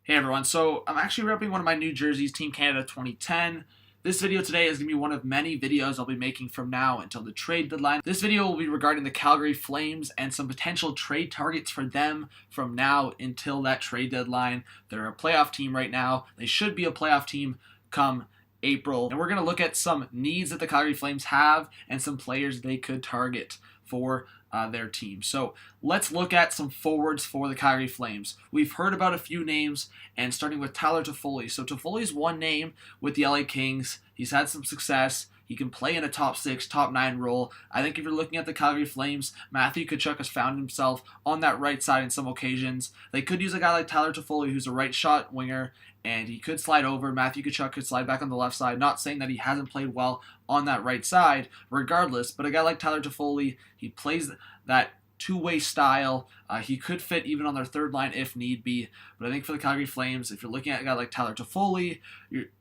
Hey everyone, so I'm actually repping one of my new jerseys, Team Canada 2010. This video today is going to be one of many videos I'll be making from now until the trade deadline. This video will be regarding the Calgary Flames and some potential trade targets for them from now until that trade deadline. They're a playoff team right now. They should be a playoff team come April. And we're going to look at some needs that the Calgary Flames have and some players they could target for their team. So let's look at some forwards for the Calgary Flames. We've heard about a few names, and starting with Tyler Toffoli. So Toffoli's one name with the LA Kings. He's had some success. He can play in a top 6, top 9 role. I think if you're looking at the Calgary Flames, Matthew Tkachuk has found himself on that right side in some occasions. They could use a guy like Tyler Toffoli, who's a right shot winger, and he could slide over. Matthew Tkachuk could slide back on the left side. Not saying that he hasn't played well on that right side, regardless, but a guy like Tyler Toffoli, he plays that two-way style. He could fit even on their third line if need be. But I think for the Calgary Flames, if you're looking at a guy like Tyler Toffoli,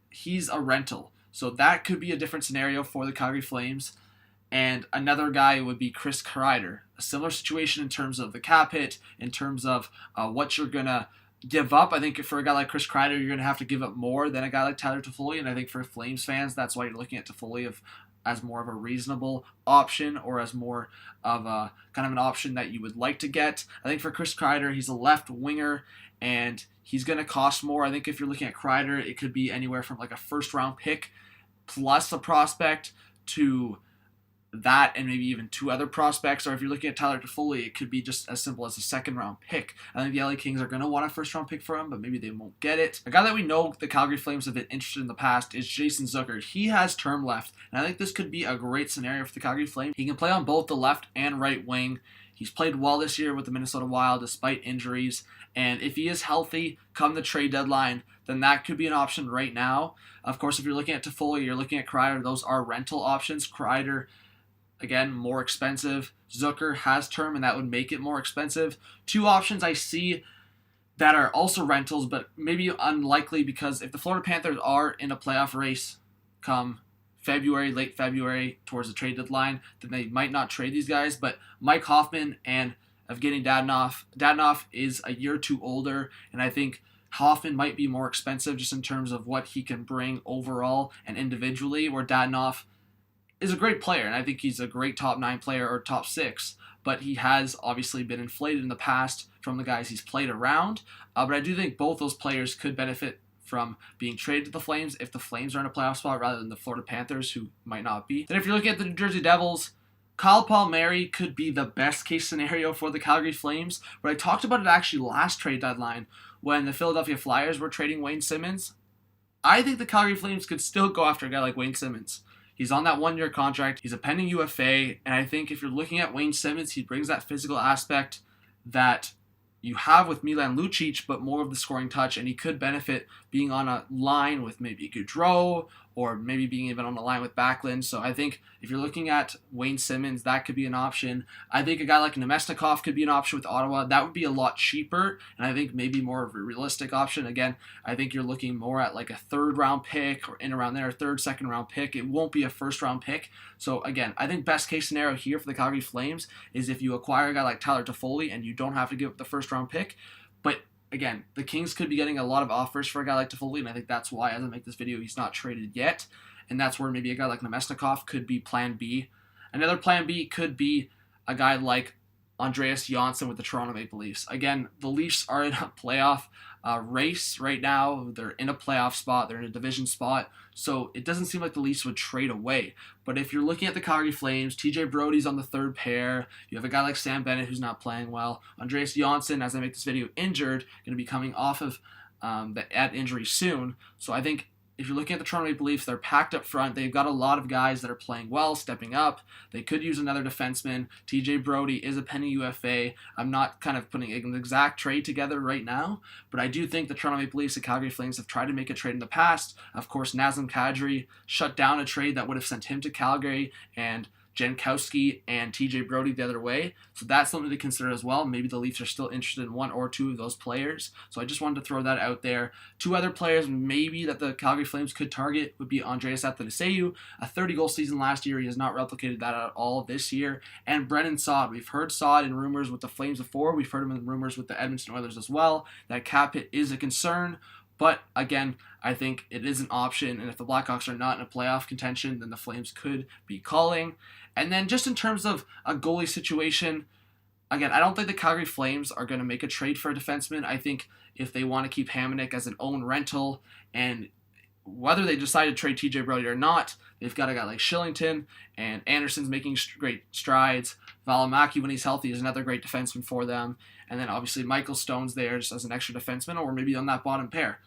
he's a rental. So that could be a different scenario for the Calgary Flames. And another guy would be Chris Kreider. A similar situation in terms of the cap hit, in terms of what you're going to give up. I think for a guy like Chris Kreider, you're going to have to give up more than a guy like Tyler Toffoli. And I think for Flames fans, that's why you're looking at Toffoli as more of a reasonable option, or as more of a kind of an option that you would like to get. I think for Chris Kreider, he's a left winger, and he's going to cost more. I think if you're looking at Kreider, it could be anywhere from like a first round pick plus a prospect to that, and maybe even 2 other prospects. Or if you're looking at Tyler Toffoli, it could be just as simple as a second round pick. I think the LA Kings are going to want a first round pick for him, but maybe they won't get it. A guy that we know the Calgary Flames have been interested in the past is Jason Zucker. He has term left, and I think this could be a great scenario for the Calgary Flames. He can play on both the left and right wing. He's played well this year with the Minnesota Wild despite injuries, and if he is healthy come the trade deadline, then that could be an option right now. Of course, if you're looking at Toffoli, you're looking at Kreider, those are rental options. Kreider, again, more expensive. Zucker has term, and that would make it more expensive. 2 options I see that are also rentals, but maybe unlikely, because if the Florida Panthers are in a playoff race come February, late February, towards the trade deadline, then they might not trade these guys. But Mike Hoffman and Evgeny Dadonov. Dadonov is a year or 2 older, and I think Hoffman might be more expensive just in terms of what he can bring overall and individually, where Dadonov is a great player, and I think he's a great top 9 player or top 6, but he has obviously been inflated in the past from the guys he's played around. But I do think both those players could benefit from being traded to the Flames if the Flames are in a playoff spot rather than the Florida Panthers, who might not be. Then if you're looking at the New Jersey Devils, Kyle Palmieri could be the best case scenario for the Calgary Flames, but I talked about it actually last trade deadline when the Philadelphia Flyers were trading Wayne Simmons. I think the Calgary Flames could still go after a guy like Wayne Simmons. He's on that 1-year contract. He's a pending UFA. And I think if you're looking at Wayne Simmons, he brings that physical aspect that you have with Milan Lucic, but more of the scoring touch. And he could benefit being on a line with maybe Gaudreau, or maybe being even on a line with Backlund. So I think if you're looking at Wayne Simmons, that could be an option. I think a guy like Nemesnikov could be an option with Ottawa. That would be a lot cheaper, and I think maybe more of a realistic option. Again, I think you're looking more at like a 3rd round pick, or in around there, 3rd, 2nd round pick. It won't be a 1st round pick. So again, I think best case scenario here for the Calgary Flames is if you acquire a guy like Tyler Toffoli and you don't have to give up the 1st round pick. But again, the Kings could be getting a lot of offers for a guy like Toffoli, and I think that's why, as I make this video, he's not traded yet. And that's where maybe a guy like Nemesnikov could be plan B. Another plan B could be a guy like Andreas Johnson with the Toronto Maple Leafs. Again, the Leafs are in a playoff race right now. They're in a playoff spot. They're in a division spot. So it doesn't seem like the Leafs would trade away. But if you're looking at the Calgary Flames, TJ Brodie's on the 3rd pair. You have a guy like Sam Bennett who's not playing well. Andreas Johnson, as I make this video, injured, going to be coming off of that injury soon. So I think if you're looking at the Toronto Maple Leafs, they're packed up front. They've got a lot of guys that are playing well, stepping up. They could use another defenseman. TJ Brodie is a pending UFA. I'm not kind of putting an exact trade together right now, but I do think the Toronto Maple Leafs and Calgary Flames have tried to make a trade in the past. Of course, Nazem Kadri shut down a trade that would have sent him to Calgary, and Jankowski and TJ Brodie the other way. So that's something to consider as well. Maybe the Leafs are still interested in one or two of those players. So I just wanted to throw that out there. Two other players maybe that the Calgary Flames could target would be Andreas Johnson, a 30-goal season last year. He has not replicated that at all this year. And Brennan Saad. We've heard Saad in rumors with the Flames before. We've heard him in rumors with the Edmonton Oilers as well. That cap hit is a concern. But again, I think it is an option, and if the Blackhawks are not in a playoff contention, then the Flames could be calling. And then just in terms of a goalie situation, again, I don't think the Calgary Flames are going to make a trade for a defenseman. I think if they want to keep Hamonic as an own rental, and whether they decide to trade TJ Brodie or not, they've got a guy like Shillington, and Anderson's making great strides. Valimaki, when he's healthy, is another great defenseman for them. And then obviously Michael Stone's there just as an extra defenseman, or maybe on that bottom pair.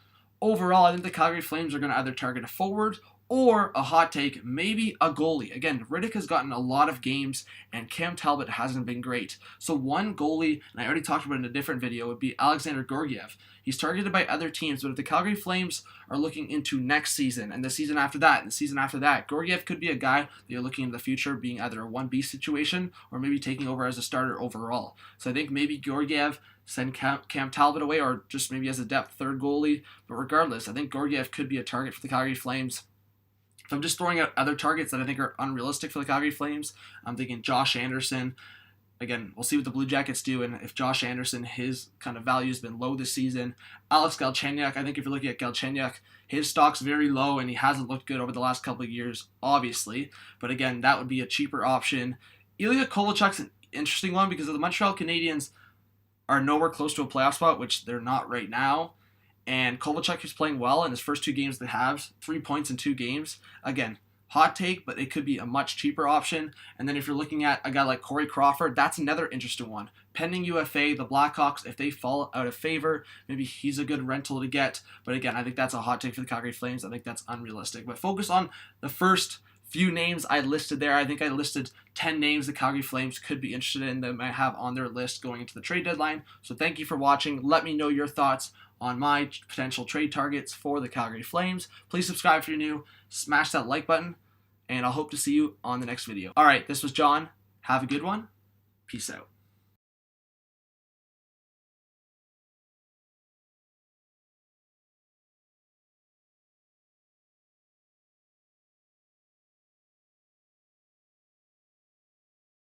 Overall, I think the Calgary Flames are going to either target a forward or a hot take, maybe a goalie. Again, Riddick has gotten a lot of games, and Cam Talbot hasn't been great. So one goalie, and I already talked about it in a different video, would be Alexander Georgiev. He's targeted by other teams, but if the Calgary Flames are looking into next season, and the season after that, and the season after that, Georgiev could be a guy that you're looking in the future being either a 1B situation, or maybe taking over as a starter overall. So I think maybe Georgiev, send Cam Talbot away, or just maybe as a depth third goalie. But regardless, I think Georgiev could be a target for the Calgary Flames. If I'm just throwing out other targets that I think are unrealistic for the Calgary Flames, I'm thinking Josh Anderson. Again, we'll see what the Blue Jackets do, and if Josh Anderson, his kind of value has been low this season. Alex Galchenyuk, I think if you're looking at Galchenyuk, his stock's very low, and he hasn't looked good over the last couple of years, obviously. But again, that would be a cheaper option. Ilya Kovalchuk's an interesting one because the Montreal Canadiens are nowhere close to a playoff spot, which they're not right now. And Kovalchuk is playing well in his first two games. They have 3 points in 2 games. Again, hot take, but it could be a much cheaper option. And then if you're looking at a guy like Corey Crawford, that's another interesting one. Pending UFA, the Blackhawks, if they fall out of favor, maybe he's a good rental to get. But again, I think that's a hot take for the Calgary Flames. I think that's unrealistic. But focus on the first few names I listed there. I think I listed 10 names the Calgary Flames could be interested in that might have on their list going into the trade deadline. So thank you for watching. Let me know your thoughts on my potential trade targets for the Calgary Flames. Please subscribe if you're new. Smash that like button, and I'll hope to see you on the next video. All right, this was John. Have a good one. Peace out.